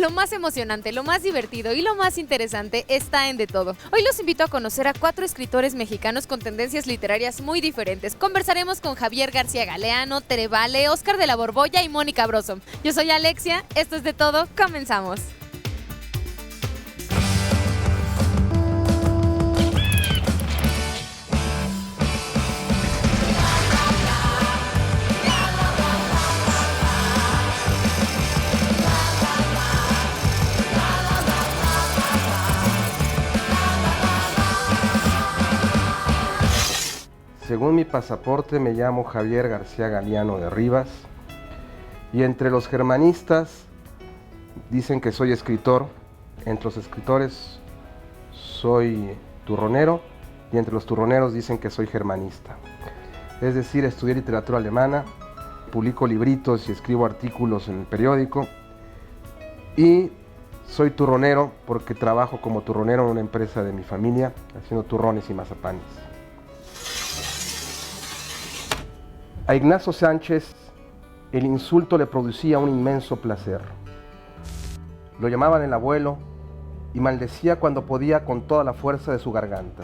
Lo más emocionante, lo más divertido y lo más interesante está en De Todo. Hoy los invito a conocer a 4 escritores mexicanos con tendencias literarias muy diferentes. Conversaremos con Javier García Galeano, Tere Vale, Óscar de la Borbolla y Mónica Broso. Yo soy Alexia, esto es De Todo, comenzamos. Según mi pasaporte me llamo Javier García Galeano de Rivas y entre los germanistas dicen que soy escritor, entre los escritores soy turronero y entre los turroneros dicen que soy germanista. Es decir, estudié literatura alemana, publico libritos y escribo artículos en el periódico y soy turronero porque trabajo como turronero en una empresa de mi familia haciendo turrones y mazapanes. A Ignacio Sánchez el insulto le producía un inmenso placer. Lo llamaban el abuelo y maldecía cuando podía con toda la fuerza de su garganta.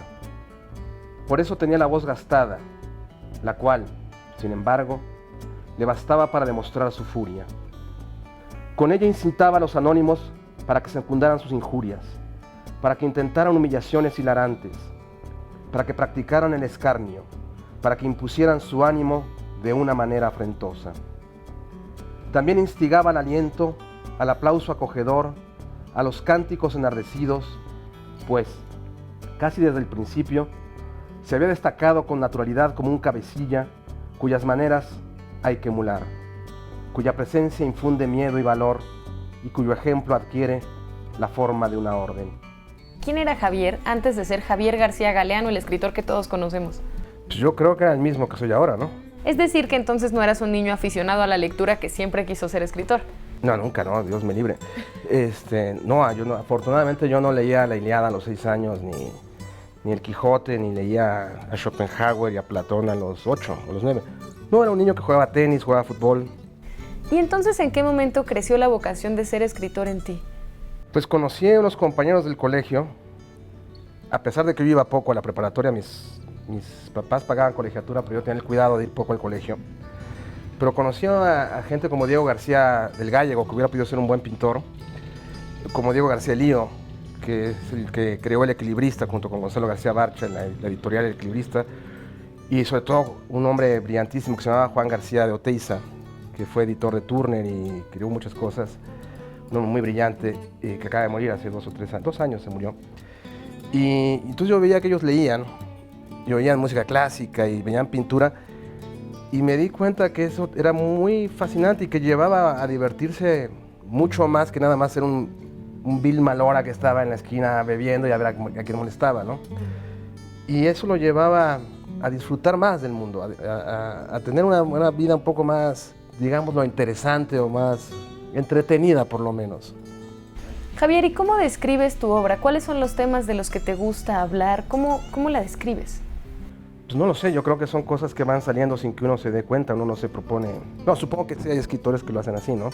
Por eso tenía la voz gastada, la cual, sin embargo, le bastaba para demostrar su furia. Con ella incitaba a los anónimos para que secundaran sus injurias, para que intentaran humillaciones hilarantes, para que practicaran el escarnio, para que impusieran su ánimo de una manera afrentosa. También instigaba al aliento, al aplauso acogedor, a los cánticos enardecidos, pues, casi desde el principio, se había destacado con naturalidad como un cabecilla cuyas maneras hay que emular, cuya presencia infunde miedo y valor y cuyo ejemplo adquiere la forma de una orden. ¿Quién era Javier antes de ser Javier García Galeano, el escritor que todos conocemos? Pues yo creo que era el mismo que soy ahora, ¿no? Es decir, que entonces no eras un niño aficionado a la lectura que siempre quiso ser escritor. No, nunca, no, Dios me libre. Afortunadamente yo no leía la Ilíada a los 6 años, ni el Quijote, ni leía a Schopenhauer y a Platón a los 8 o los 9. No, era un niño que jugaba tenis, jugaba fútbol. ¿Y entonces en qué momento creció la vocación de ser escritor en ti? Pues conocí a unos compañeros del colegio. A pesar de que yo iba poco a la preparatoria, mis papás pagaban colegiatura, pero yo tenía el cuidado de ir poco al colegio. Pero conocí a gente como Diego García del Gállego, que hubiera podido ser un buen pintor, como Diego García Lío, que es el que creó El Equilibrista junto con Gonzalo García Barcha en la editorial El Equilibrista, y sobre todo un hombre brillantísimo que se llamaba Juan García de Oteiza, que fue editor de Turner y creó muchas cosas, un hombre muy brillante, que acaba de morir hace 2 o 3 años, 2 años se murió. Y entonces yo veía que ellos leían, y oían música clásica y veían pintura, y me di cuenta que eso era muy fascinante y que llevaba a divertirse mucho más que nada más ser un vil malhora que estaba en la esquina bebiendo y a ver a quién molestaba, ¿no? Y eso lo llevaba a disfrutar más del mundo, a tener una vida un poco más, digámoslo, interesante o más entretenida por lo menos. Javier, ¿y cómo describes tu obra? ¿Cuáles son los temas de los que te gusta hablar? ¿Cómo la describes? Pues no lo sé, yo creo que son cosas que van saliendo sin que uno se dé cuenta, uno no se propone... No, supongo que sí hay escritores que lo hacen así, ¿no?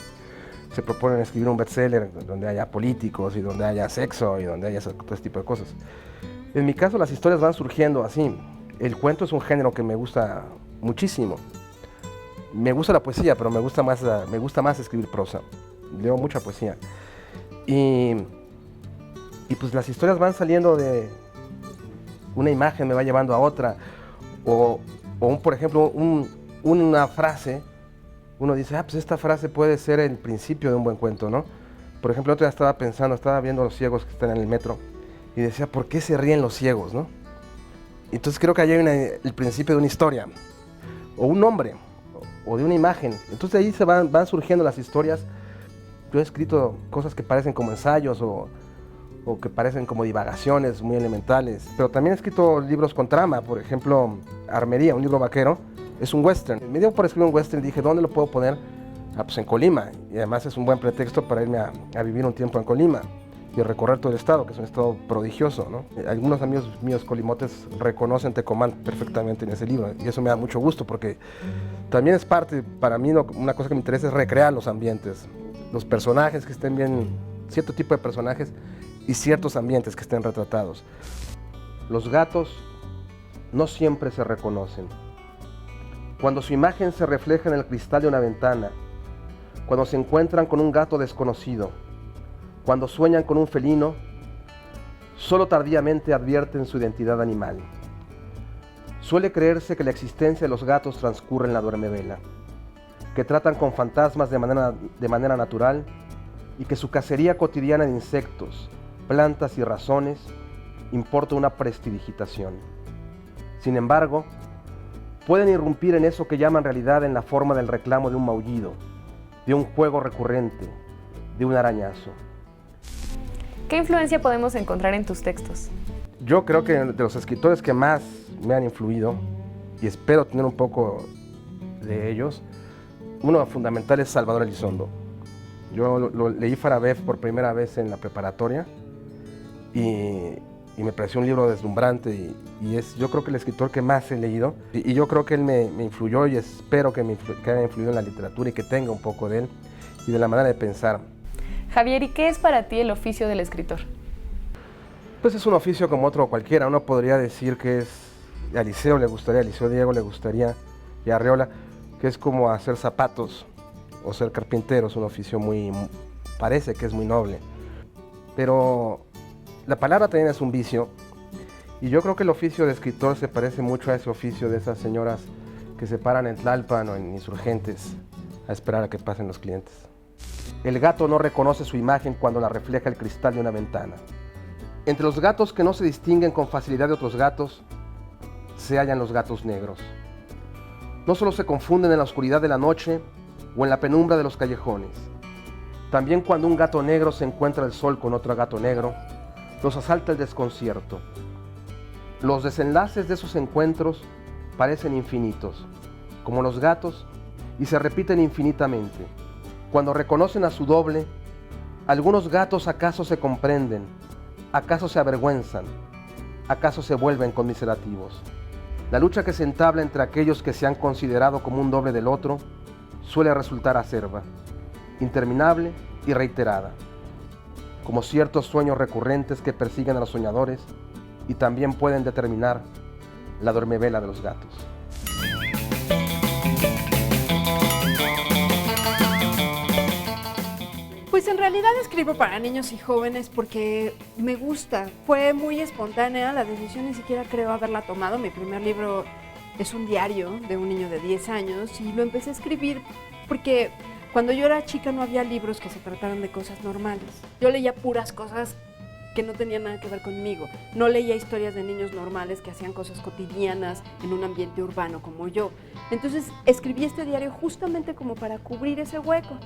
Se proponen escribir un bestseller donde haya políticos y donde haya sexo y donde haya todo ese tipo de cosas. En mi caso las historias van surgiendo así. El cuento es un género que me gusta muchísimo. Me gusta la poesía, pero me gusta más escribir prosa. Leo mucha poesía. Y pues las historias van saliendo de... Una imagen me va llevando a otra. Por ejemplo, una frase, uno dice, pues esta frase puede ser el principio de un buen cuento, ¿no? Por ejemplo, otro día estaba viendo a los ciegos que están en el metro y decía, ¿por qué se ríen los ciegos, no? Entonces creo que ahí hay el principio de una historia, o un nombre, o de una imagen. Entonces de ahí van surgiendo las historias. Yo he escrito cosas que parecen como ensayos o que parecen como divagaciones muy elementales, pero también he escrito libros con trama. Por ejemplo, Armería, un libro vaquero, es un western. Me dio por escribir un western y dije, ¿dónde lo puedo poner? Pues en Colima, y además es un buen pretexto para irme a vivir un tiempo en Colima y recorrer todo el estado, que es un estado prodigioso, ¿no? Algunos amigos míos colimotes reconocen Tecomán perfectamente en ese libro, y eso me da mucho gusto, porque también es parte, para mí, una cosa que me interesa es recrear los ambientes, los personajes que estén bien cierto tipo de personajes y ciertos ambientes que estén retratados. Los gatos no siempre se reconocen. Cuando su imagen se refleja en el cristal de una ventana, cuando se encuentran con un gato desconocido, cuando sueñan con un felino, solo tardíamente advierten su identidad animal. Suele creerse que la existencia de los gatos transcurre en la duermevela, que tratan con fantasmas de manera natural y que su cacería cotidiana de insectos, plantas y razones importa una prestidigitación. Sin embargo, pueden irrumpir en eso que llaman realidad en la forma del reclamo de un maullido, de un juego recurrente, de un arañazo. ¿Qué influencia podemos encontrar en tus textos? Yo creo que de los escritores que más me han influido, y espero tener un poco de ellos, uno fundamental es Salvador Elizondo. Yo lo leí Farabef por primera vez en la preparatoria y me pareció un libro deslumbrante y es yo creo que el escritor que más he leído y yo creo que él me influyó y espero que haya influido en la literatura y que tenga un poco de él y de la manera de pensar. Javier, ¿y qué es para ti el oficio del escritor? Pues es un oficio como otro cualquiera. Uno podría decir que es a Liceo Diego le gustaría y a Arreola, que es como hacer zapatos o ser carpintero. Es un oficio parece que es muy noble, pero la palabra también es un vicio y yo creo que el oficio de escritor se parece mucho a ese oficio de esas señoras que se paran en Tlalpan o en Insurgentes a esperar a que pasen los clientes. El gato no reconoce su imagen cuando la refleja el cristal de una ventana. Entre los gatos que no se distinguen con facilidad de otros gatos, se hallan los gatos negros. No solo se confunden en la oscuridad de la noche o en la penumbra de los callejones. También cuando un gato negro se encuentra al sol con otro gato negro, los asalta el desconcierto. Los desenlaces de esos encuentros parecen infinitos, como los gatos, y se repiten infinitamente. Cuando reconocen a su doble, algunos gatos acaso se comprenden, acaso se avergüenzan, acaso se vuelven conmiserativos. La lucha que se entabla entre aquellos que se han considerado como un doble del otro suele resultar acerba, interminable y reiterada, como ciertos sueños recurrentes que persiguen a los soñadores y también pueden determinar la dormevela de los gatos. Pues en realidad escribo para niños y jóvenes porque me gusta. Fue muy espontánea, la decisión ni siquiera creo haberla tomado. Mi primer libro es un diario de un niño de 10 años y lo empecé a escribir porque cuando yo era chica no había libros que se trataran de cosas normales. Yo leía puras cosas que no tenían nada que ver conmigo. No leía historias de niños normales que hacían cosas cotidianas en un ambiente urbano como yo. Entonces escribí este diario justamente como para cubrir ese hueco.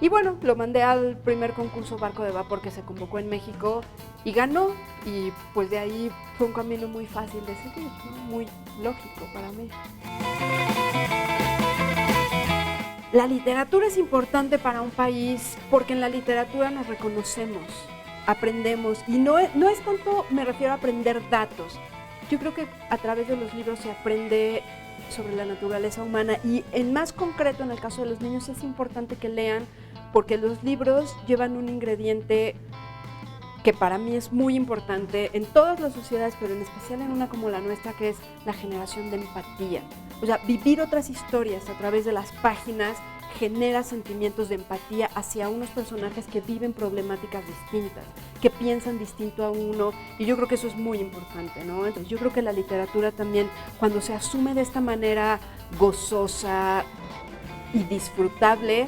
Y bueno, lo mandé al primer concurso Barco de Vapor que se convocó en México y ganó. Y pues de ahí fue un camino muy fácil de seguir, ¿no? Muy lógico para mí. La literatura es importante para un país porque en la literatura nos reconocemos, aprendemos. Y no es tanto, me refiero a aprender datos. Yo creo que a través de los libros se aprende sobre la naturaleza humana y en más concreto en el caso de los niños es importante que lean porque los libros llevan un ingrediente que para mí es muy importante en todas las sociedades, pero en especial en una como la nuestra, que es la generación de empatía. O sea, vivir otras historias a través de las páginas genera sentimientos de empatía hacia unos personajes que viven problemáticas distintas, que piensan distinto a uno, y yo creo que eso es muy importante, ¿no? Entonces yo creo que la literatura también, cuando se asume de esta manera gozosa y disfrutable,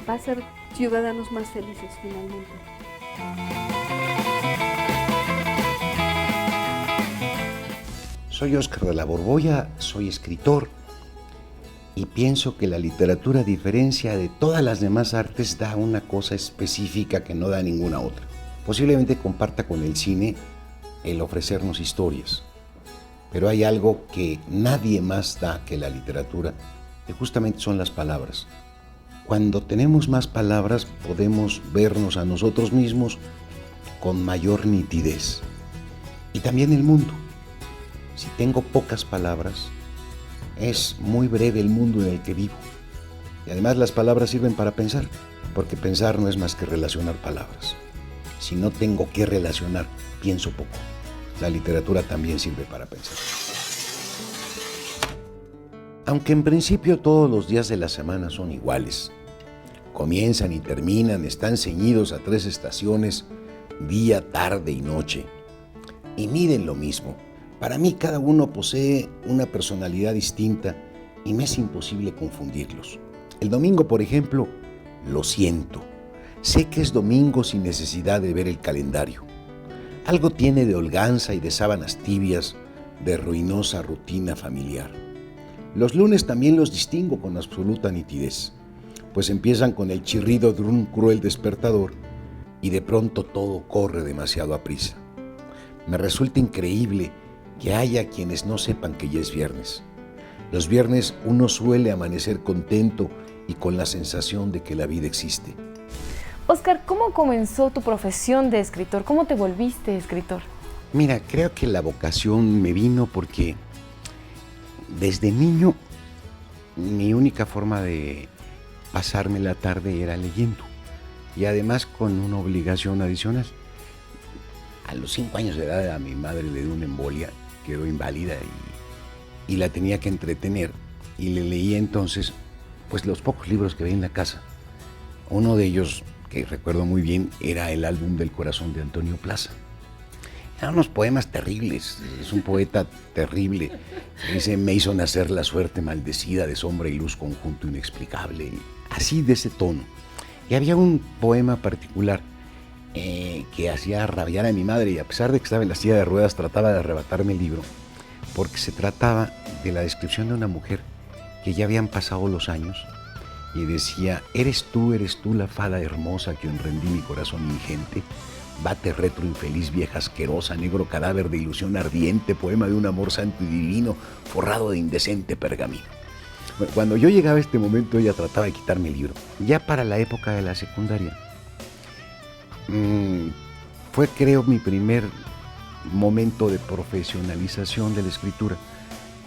va a ser ciudadanos más felices finalmente. Soy Óscar de la Borbolla, soy escritor y pienso que la literatura, a diferencia de todas las demás artes, da una cosa específica que no da ninguna otra. Posiblemente comparta con el cine el ofrecernos historias, pero hay algo que nadie más da que la literatura, que justamente son las palabras. Cuando tenemos más palabras podemos vernos a nosotros mismos con mayor nitidez y también el mundo. Si tengo pocas palabras, es muy breve el mundo en el que vivo. Y además las palabras sirven para pensar porque pensar no es más que relacionar palabras. Si no tengo que relacionar, pienso poco. La literatura también sirve para pensar. Aunque en principio todos los días de la semana son iguales. Comienzan y terminan, están ceñidos a 3 estaciones, día, tarde y noche. Y miden lo mismo. Para mí cada uno posee una personalidad distinta y me es imposible confundirlos. El domingo, por ejemplo, lo siento. Sé que es domingo sin necesidad de ver el calendario. Algo tiene de holganza y de sábanas tibias, de ruinosa rutina familiar. Los lunes también los distingo con absoluta nitidez, pues empiezan con el chirrido de un cruel despertador y de pronto todo corre demasiado a prisa. Me resulta increíble que haya quienes no sepan que ya es viernes. Los viernes uno suele amanecer contento y con la sensación de que la vida existe. Óscar, ¿cómo comenzó tu profesión de escritor? ¿Cómo te volviste escritor? Mira, creo que la vocación me vino porque desde niño mi única forma de pasarme la tarde era leyendo y además con una obligación adicional. A los 5 años de edad a mi madre le dio una embolia, quedó inválida y la tenía que entretener y le leía entonces pues los pocos libros que veía en la casa. Uno de ellos, que recuerdo muy bien, era el álbum del corazón de Antonio Plaza. Eran unos poemas terribles, es un poeta terrible. Dice, me hizo nacer la suerte maldecida de sombra y luz conjunto inexplicable, así de ese tono. Y había un poema particular que hacía rabiar a mi madre y a pesar de que estaba en la silla de ruedas trataba de arrebatarme el libro, porque se trataba de la descripción de una mujer que ya habían pasado los años y decía, eres tú la fada hermosa que enrendí mi corazón ingente, bate retro infeliz vieja asquerosa, negro cadáver de ilusión ardiente, poema de un amor santo y divino, forrado de indecente pergamino. Bueno, cuando yo llegaba a este momento ella trataba de quitarme el libro. Ya para la época de la secundaria, fue creo mi primer momento de profesionalización de la escritura,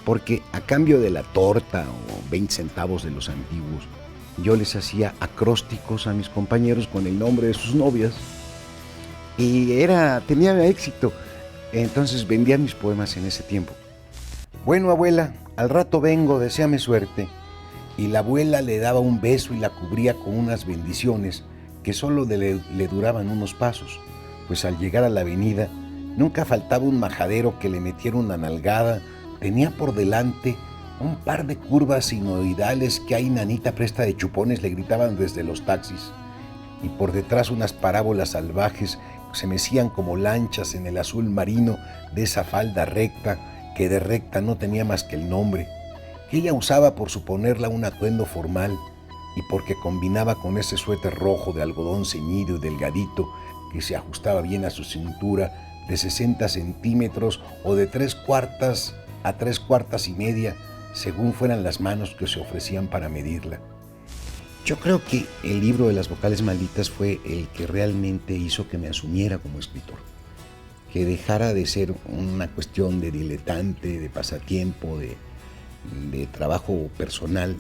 porque a cambio de la torta o 20 centavos de los antiguos, yo les hacía acrósticos a mis compañeros con el nombre de sus novias y tenía éxito. Entonces vendía mis poemas en ese tiempo. Bueno, abuela, al rato vengo, deséame suerte. Y la abuela le daba un beso y la cubría con unas bendiciones que solo le duraban unos pasos, pues al llegar a la avenida nunca faltaba un majadero que le metiera una nalgada. Tenía por delante un par de curvas sinoidales que a Nanita presta de chupones le gritaban desde los taxis, y por detrás unas parábolas salvajes se mecían como lanchas en el azul marino de esa falda recta que de recta no tenía más que el nombre, que ella usaba por suponerla un atuendo formal y porque combinaba con ese suéter rojo de algodón ceñido y delgadito que se ajustaba bien a su cintura de 60 centímetros o de 3/4 a 3/4 y media, según fueran las manos que se ofrecían para medirla. Yo creo que el libro de las vocales malditas fue el que realmente hizo que me asumiera como escritor, que dejara de ser una cuestión de diletante, de pasatiempo, de trabajo personal,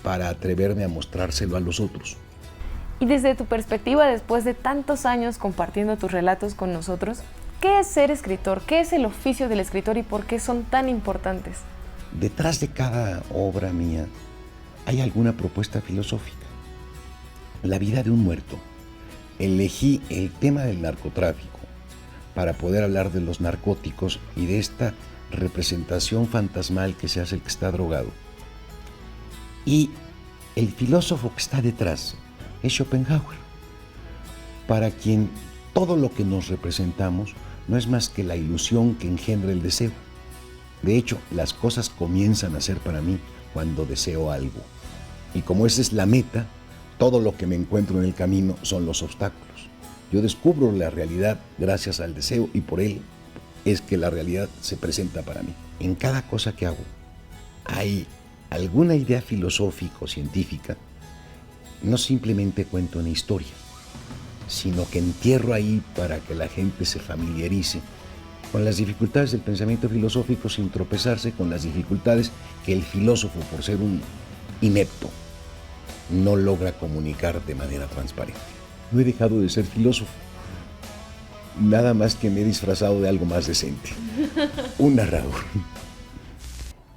para atreverme a mostrárselo a los otros. Y desde tu perspectiva, después de tantos años compartiendo tus relatos con nosotros, ¿qué es ser escritor? ¿Qué es el oficio del escritor y por qué son tan importantes? Detrás de cada obra mía hay alguna propuesta filosófica. La vida de un muerto. Elegí el tema del narcotráfico para poder hablar de los narcóticos y de esta representación fantasmal que se hace el que está drogado. Y el filósofo que está detrás es Schopenhauer, para quien todo lo que nos representamos no es más que la ilusión que engendra el deseo. De hecho, las cosas comienzan a ser para mí cuando deseo algo. Y como esa es la meta, todo lo que me encuentro en el camino son los obstáculos. Yo descubro la realidad gracias al deseo y por él es que la realidad se presenta para mí. En cada cosa que hago hay alguna idea filosófica o científica. No simplemente cuento una historia, sino que entierro ahí para que la gente se familiarice con las dificultades del pensamiento filosófico sin tropezarse con las dificultades que el filósofo, por ser un inepto, no logra comunicar de manera transparente. No he dejado de ser filósofo, nada más que me he disfrazado de algo más decente, un narrador.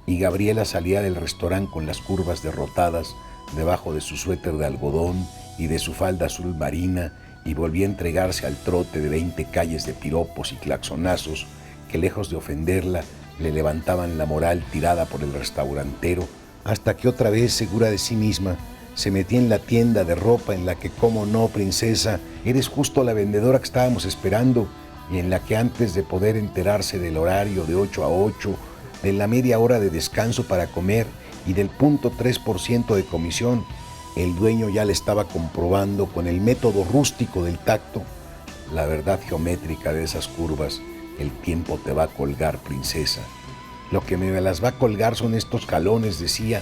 Y Gabriela salía del restaurante con las curvas derrotadas debajo de su suéter de algodón y de su falda azul marina, y volvía a entregarse al trote de 20 calles de piropos y claxonazos que, lejos de ofenderla, le levantaban la moral tirada por el restaurantero, hasta que otra vez, segura de sí misma, se metía en la tienda de ropa en la que, cómo no, princesa, eres justo la vendedora que estábamos esperando, y en la que, antes de poder enterarse del horario de 8 a 8, de la media hora de descanso para comer y del 0.3% de comisión, el dueño ya le estaba comprobando con el método rústico del tacto la verdad geométrica de esas curvas. El tiempo te va a colgar, princesa. Lo que me las va a colgar son estos jalones, decía,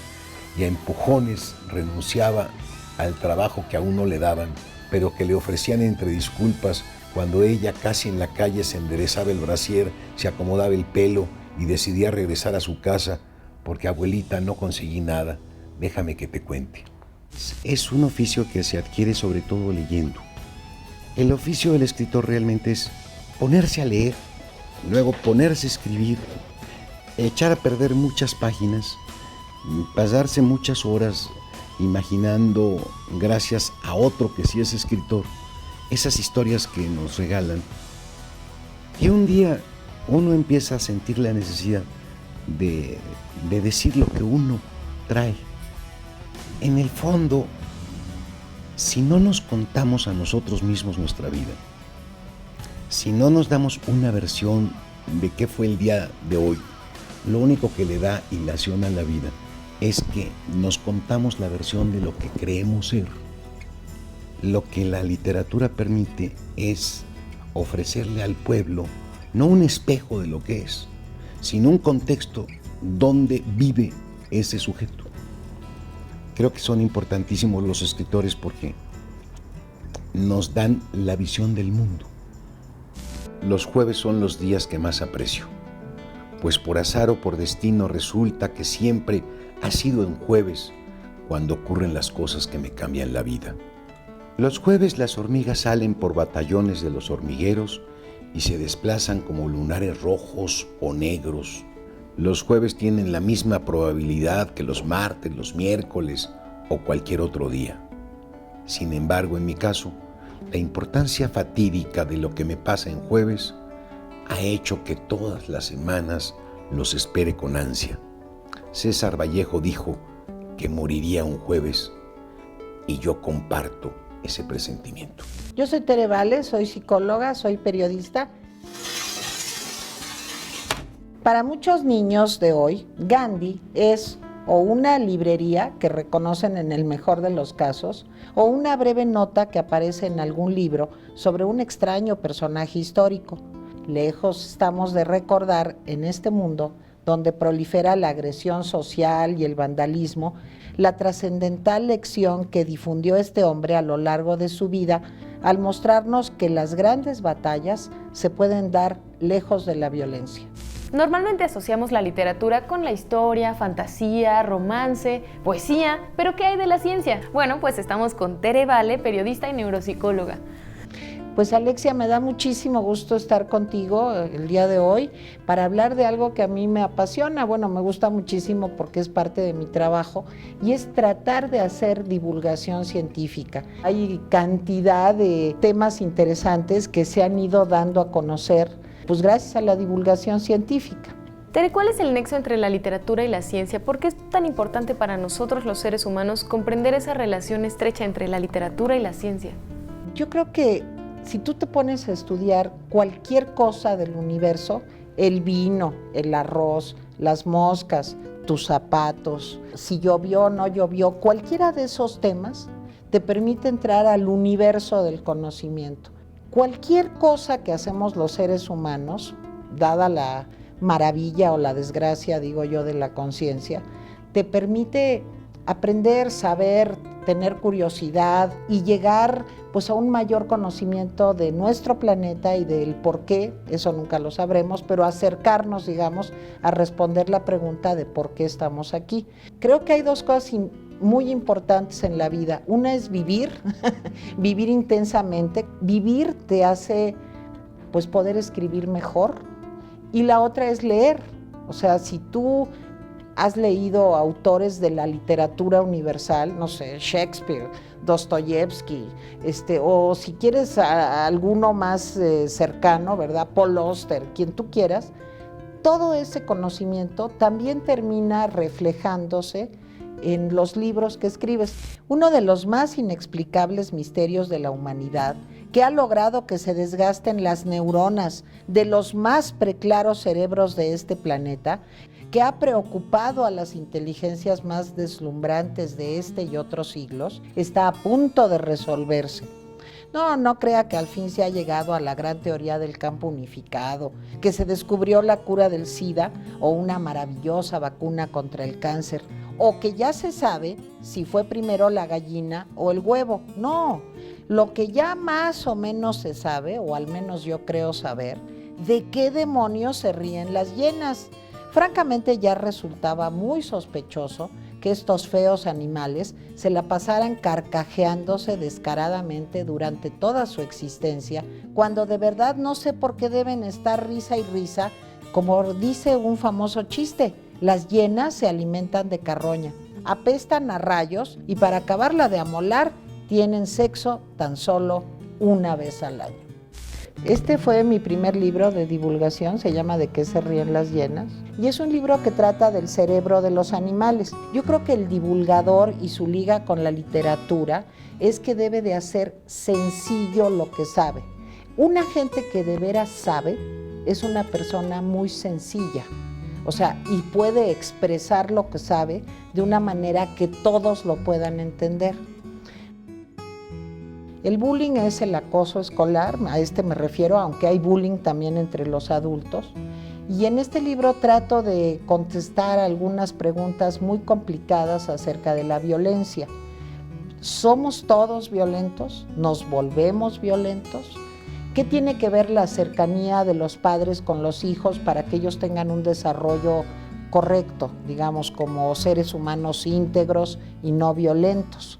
y a empujones renunciaba al trabajo que aún no le daban, pero que le ofrecían entre disculpas, cuando ella, casi en la calle, se enderezaba el brasier, se acomodaba el pelo y decidía regresar a su casa, porque, abuelita, no conseguí nada, déjame que te cuente. Es un oficio que se adquiere sobre todo leyendo. El oficio del escritor realmente es ponerse a leer, luego ponerse a escribir, echar a perder muchas páginas, pasarse muchas horas imaginando, gracias a otro que sí es escritor, esas historias que nos regalan. Y un día uno empieza a sentir la necesidad de decir lo que uno trae. En el fondo, si no nos contamos a nosotros mismos nuestra vida, si no nos damos una versión de qué fue el día de hoy, lo único que le da hilación a la vida es que nos contamos la versión de lo que creemos ser. Lo que la literatura permite es ofrecerle al pueblo no un espejo de lo que es, sino un contexto donde vive ese sujeto. Creo que son importantísimos los escritores porque nos dan la visión del mundo. Los jueves son los días que más aprecio, pues por azar o por destino resulta que siempre ha sido en jueves cuando ocurren las cosas que me cambian la vida. Los jueves las hormigas salen por batallones de los hormigueros y se desplazan como lunares rojos o negros. Los jueves tienen la misma probabilidad que los martes, los miércoles o cualquier otro día. Sin embargo, en mi caso, la importancia fatídica de lo que me pasa en jueves ha hecho que todas las semanas los espere con ansia. César Vallejo dijo que moriría un jueves y yo comparto ese presentimiento. Yo soy Tere Vale, soy psicóloga, soy periodista. Para muchos niños de hoy, Gandhi es o una librería que reconocen en el mejor de los casos, o una breve nota que aparece en algún libro sobre un extraño personaje histórico. Lejos estamos de recordar en este mundo donde prolifera la agresión social y el vandalismo, la trascendental lección que difundió este hombre a lo largo de su vida al mostrarnos que las grandes batallas se pueden dar lejos de la violencia. Normalmente asociamos la literatura con la historia, fantasía, romance, poesía, pero ¿qué hay de la ciencia? Bueno, pues estamos con Tere Vale, periodista y neuropsicóloga. Pues Alexia, me da muchísimo gusto estar contigo el día de hoy para hablar de algo que a mí me apasiona, bueno, me gusta muchísimo porque es parte de mi trabajo y es tratar de hacer divulgación científica. Hay cantidad de temas interesantes que se han ido dando a conocer pues gracias a la divulgación científica. Tere, ¿cuál es el nexo entre la literatura y la ciencia? ¿Por qué es tan importante para nosotros los seres humanos comprender esa relación estrecha entre la literatura y la ciencia? Yo creo que si tú te pones a estudiar cualquier cosa del universo, el vino, el arroz, las moscas, tus zapatos, si llovió o no llovió, cualquiera de esos temas te permite entrar al universo del conocimiento. Cualquier cosa que hacemos los seres humanos, dada la maravilla o la desgracia, digo yo, de la conciencia, te permite aprender, saber, tener curiosidad y llegar pues a un mayor conocimiento de nuestro planeta y del por qué, eso nunca lo sabremos, pero acercarnos, digamos, a responder la pregunta de por qué estamos aquí. Creo que hay dos cosas muy importantes en la vida. Una es vivir, vivir intensamente. Vivir te hace pues poder escribir mejor. Y la otra es leer. O sea, si tú has leído autores de la literatura universal, no sé, Shakespeare, Dostoyevsky, o si quieres a alguno más cercano, ¿verdad? Paul Auster, quien tú quieras, todo ese conocimiento también termina reflejándose en los libros que escribes. Uno de los más inexplicables misterios de la humanidad, que ha logrado que se desgasten las neuronas de los más preclaros cerebros de este planeta, que ha preocupado a las inteligencias más deslumbrantes de este y otros siglos, está a punto de resolverse. No crea que al fin se ha llegado a la gran teoría del campo unificado, que se descubrió la cura del SIDA o una maravillosa vacuna contra el cáncer, o que ya se sabe si fue primero la gallina o el huevo. No, lo que ya más o menos se sabe, o al menos yo creo saber, de qué demonios se ríen las hienas. Francamente ya resultaba muy sospechoso que estos feos animales se la pasaran carcajeándose descaradamente durante toda su existencia, cuando de verdad no sé por qué deben estar risa y risa, como dice un famoso chiste: las hienas se alimentan de carroña, apestan a rayos y para acabarla de amolar tienen sexo tan solo una vez al año. Este fue mi primer libro de divulgación, se llama ¿De qué se ríen las hienas? Y es un libro que trata del cerebro de los animales. Yo creo que el divulgador y su liga con la literatura es que debe de hacer sencillo lo que sabe. Una gente que de veras sabe es una persona muy sencilla, o sea, y puede expresar lo que sabe de una manera que todos lo puedan entender. El bullying es el acoso escolar, a este me refiero, aunque hay bullying también entre los adultos. Y en este libro trato de contestar algunas preguntas muy complicadas acerca de la violencia. ¿Somos todos violentos? ¿Nos volvemos violentos? ¿Qué tiene que ver la cercanía de los padres con los hijos para que ellos tengan un desarrollo correcto, digamos, como seres humanos íntegros y no violentos?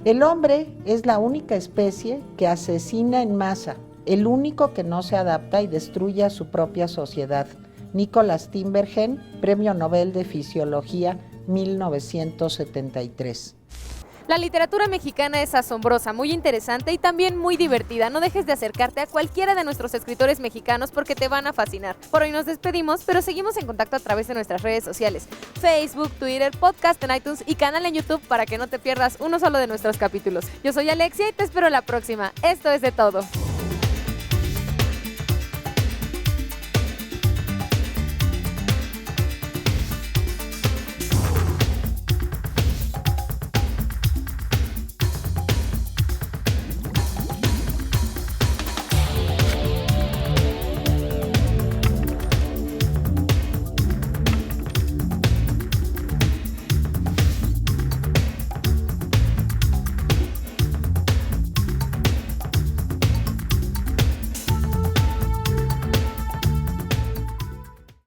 El hombre es la única especie que asesina en masa, el único que no se adapta y destruye a su propia sociedad. Nicholas Tinbergen, Premio Nobel de Fisiología, 1973. La literatura mexicana es asombrosa, muy interesante y también muy divertida. No dejes de acercarte a cualquiera de nuestros escritores mexicanos porque te van a fascinar. Por hoy nos despedimos, pero seguimos en contacto a través de nuestras redes sociales: Facebook, Twitter, podcast en iTunes y canal en YouTube para que no te pierdas uno solo de nuestros capítulos. Yo soy Alexia y te espero la próxima. Esto es De Todo.